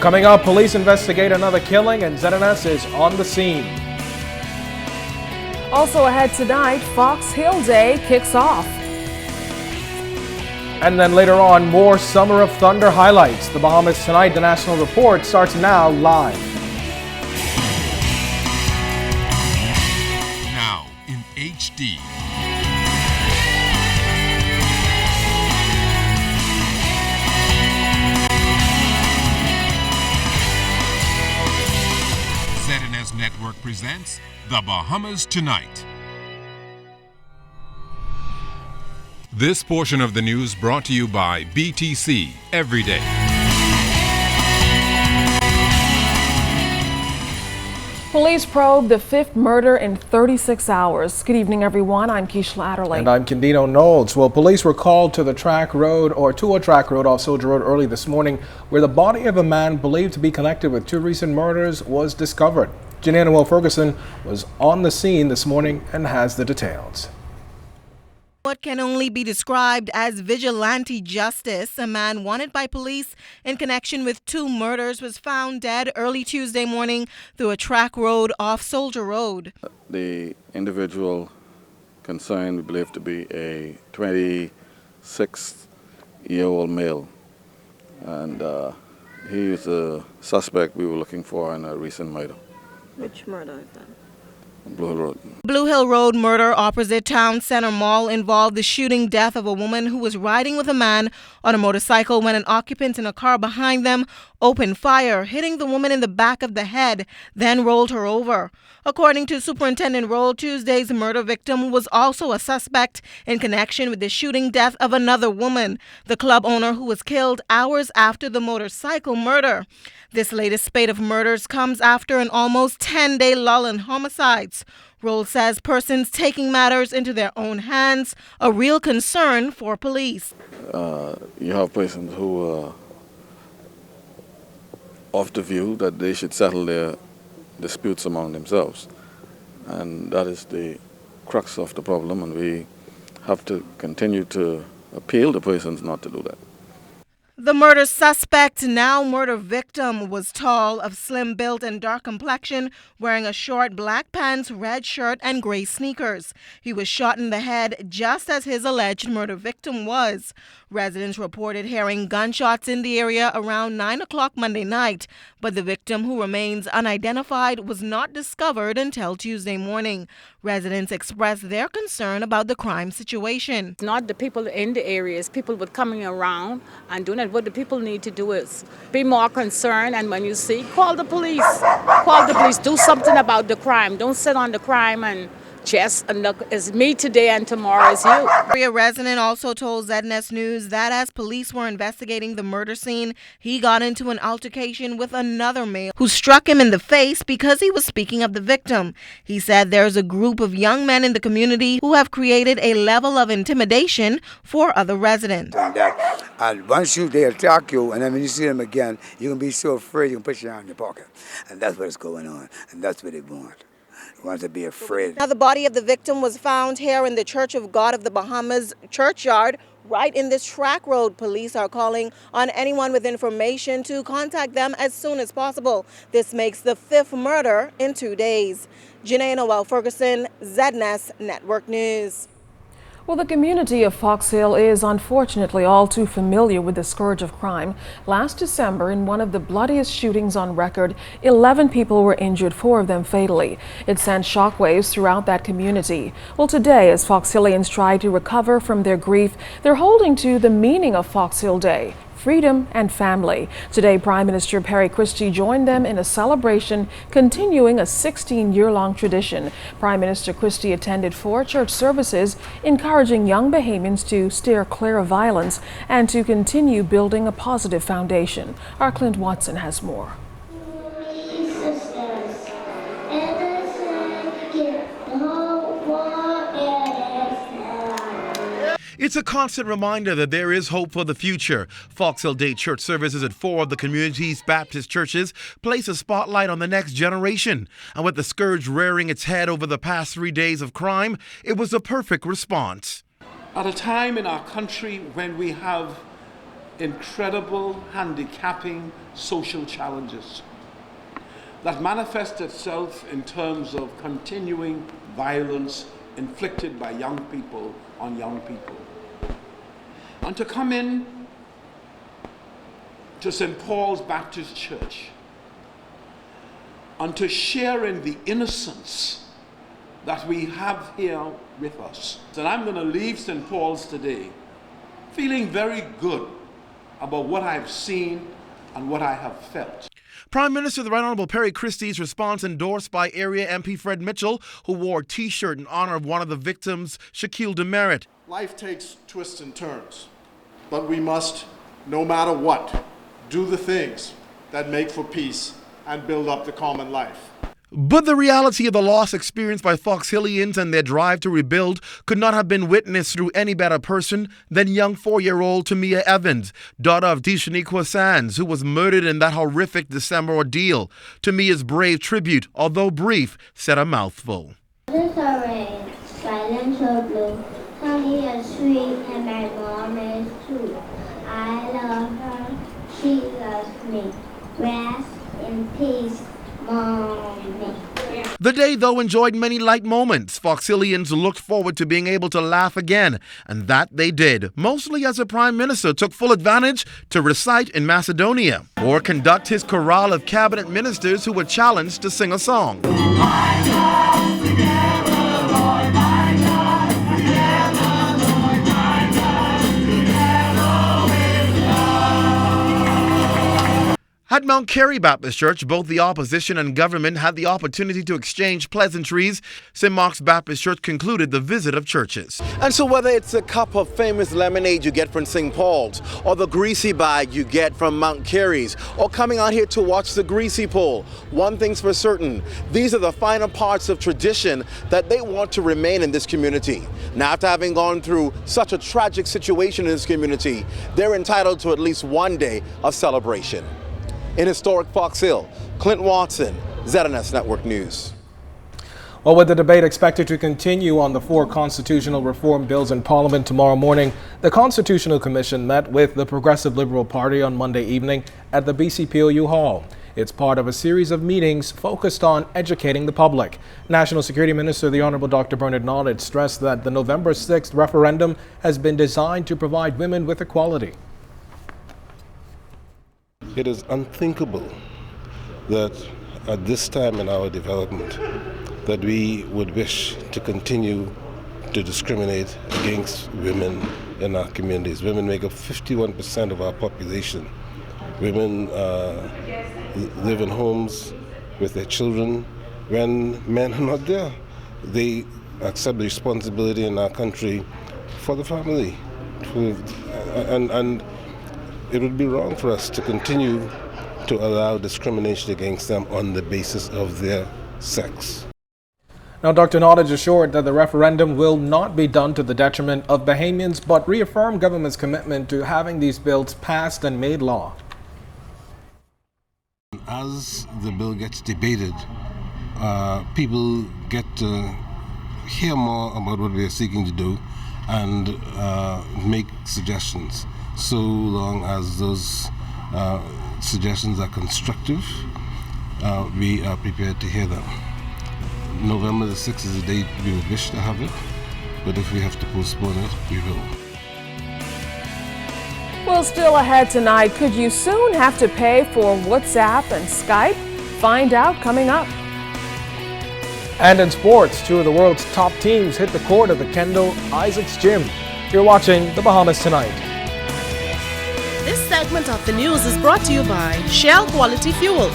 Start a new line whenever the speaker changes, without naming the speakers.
Coming up, police investigate another killing and ZNS is on the scene.
Also ahead tonight, Fox Hill Day kicks off.
And then later on, more Summer of Thunder highlights. The Bahamas Tonight, the National Report, starts now live.
Now in HD. ZNS Network presents The Bahamas Tonight. This portion of the news brought to you by BTC Everyday.
Police probe the fifth murder in 36 hours. Good evening, everyone. I'm Keishla Adderley.
And I'm Candino Knowles. Well, police were called to a track road off Soldier Road early this morning, where the body of a man believed to be connected with two recent murders was discovered. Janelle Ferguson was on the scene this morning and has the details.
What can only be described as vigilante justice, a man wanted by police in connection with two murders was found dead early Tuesday morning through a track road off Soldier Road.
The individual concerned we believe to be a 26-year-old male, and he is a suspect we were looking for in a recent murder.
Which murder is that?
Blue Hill Road.
Blue Hill Road murder opposite Town Center Mall involved the shooting death of a woman who was riding with a man on a motorcycle when an occupant in a car behind them opened fire, hitting the woman in the back of the head, then rolled her over. According to Superintendent Roll, Tuesday's murder victim was also a suspect in connection with the shooting death of another woman, the club owner who was killed hours after the motorcycle murder. This latest spate of murders comes after an almost 10-day lull in homicides. Roll says persons taking matters into their own hands, a real concern for police.
You have persons who are of the view that they should settle their disputes among themselves. And that is the crux of the problem, and we have to continue to appeal to persons not to do that.
The murder suspect, now murder victim, was tall, of slim build and dark complexion, wearing a short black pants, red shirt, and gray sneakers. He was shot in the head just as his alleged murder victim was. Residents reported hearing gunshots in the area around 9 o'clock Monday night, but the victim, who remains unidentified, was not discovered until Tuesday morning. Residents expressed their concern about the crime situation.
It's not the people in the areas, people with coming around and doing it. What the people need to do is be more concerned, and when you see, call the police. Call the police. Do something about the crime. Don't sit on the crime and just look, it's me today and tomorrow is you.
Area resident also told ZNS News that as police were investigating the murder scene, he got into an altercation with another male who struck him in the face because he was speaking of the victim. He said there's a group of young men in the community who have created a level of intimidation for other residents.
And once they attack you, and then when you see them again, you can be so afraid you can put your hand in your pocket. And that's what's going on, and that's what they want. Want to be afraid.
Now, the body of the victim was found here in the Church of God of the Bahamas churchyard, right in this track road. Police are calling on anyone with information to contact them as soon as possible. This makes the fifth murder in 2 days. Janae Noel Ferguson, ZNS Network News.
Well, the community of Fox Hill is unfortunately all too familiar with the scourge of crime. Last December, in one of the bloodiest shootings on record, 11 people were injured, 4 of them fatally. It sent shockwaves throughout that community. Well, today, as Fox Hillians try to recover from their grief, they're holding to the meaning of Fox Hill Day: freedom and family. Today, Prime Minister Perry Christie joined them in a celebration continuing a 16-year-long tradition. Prime Minister Christie attended 4 church services, encouraging young Bahamians to steer clear of violence and to continue building a positive foundation. Our Clint Watson has more.
It's a constant reminder that there is hope for the future. Fox Hill Day church services at 4 of the community's Baptist churches place a spotlight on the next generation. And with the scourge rearing its head over the past 3 days of crime, it was a perfect response.
At a time in our country when we have incredible, handicapping social challenges that manifest itself in terms of continuing violence inflicted by young people on young people. And to come in to St. Paul's Baptist Church and to share in the innocence that we have here with us. And I'm going to leave St. Paul's today feeling very good about what I've seen and what I have felt.
Prime Minister the Right Honourable Perry Christie's response endorsed by area MP Fred Mitchell, who wore a T-shirt in honour of one of the victims, Shaquille Demerit.
Life takes twists and turns, but we must, no matter what, do the things that make for peace and build up the common life.
But the reality of the loss experienced by Fox Hillians and their drive to rebuild could not have been witnessed through any better person than young 4-year-old Tamia Evans, daughter of Deshaniqua Sands, who was murdered in that horrific December ordeal. Tamia's brave tribute, although brief, said a mouthful.
This orange, silent so blue, honey is sweet and my mom is too. I love her, she loves me. Rest in peace.
The day, though, enjoyed many light moments. Foxillians looked forward to being able to laugh again, and that they did, mostly as the Prime Minister took full advantage to recite in Macedonia or conduct his chorale of cabinet ministers who were challenged to sing a song. At Mount Carey Baptist Church, both the opposition and government had the opportunity to exchange pleasantries. St. Mark's Baptist Church concluded the visit of churches.
And so whether it's a cup of famous lemonade you get from St. Paul's, or the greasy bag you get from Mount Carey's, or coming out here to watch the greasy pole, one thing's for certain, these are the finer parts of tradition that they want to remain in this community. Now, after having gone through such a tragic situation in this community, they're entitled to at least one day of celebration. In historic Fox Hill, Clint Watson, ZNS Network News.
Well, with the debate expected to continue on the 4 constitutional reform bills in Parliament tomorrow morning, the Constitutional Commission met with the Progressive Liberal Party on Monday evening at the BCPOU Hall. It's part of a series of meetings focused on educating the public. National Security Minister the Honourable Dr. Bernard Nodded stressed that the November 6th referendum has been designed to provide women with equality.
It is unthinkable that at this time in our development that we would wish to continue to discriminate against women in our communities. Women make up 51% of our population. Women live in homes with their children when men are not there. They accept the responsibility in our country for the family. And it would be wrong for us to continue to allow discrimination against them on the basis of their sex.
Now, Dr. Nodded assured that the referendum will not be done to the detriment of Bahamians, but reaffirmed government's commitment to having these bills passed and made law.
As the bill gets debated, people get to hear more about what we are seeking to do and make suggestions. So long as those suggestions are constructive, we are prepared to hear them. November the 6th is the date we would wish to have it, but if we have to postpone it, we will.
Well, still ahead tonight, could you soon have to pay for WhatsApp and Skype? Find out coming up.
And in sports, 2 of the world's top teams hit the court at the Kendall Isaacs Gym. You're watching The Bahamas Tonight.
This segment of the news is brought to you by Shell Quality Fuels.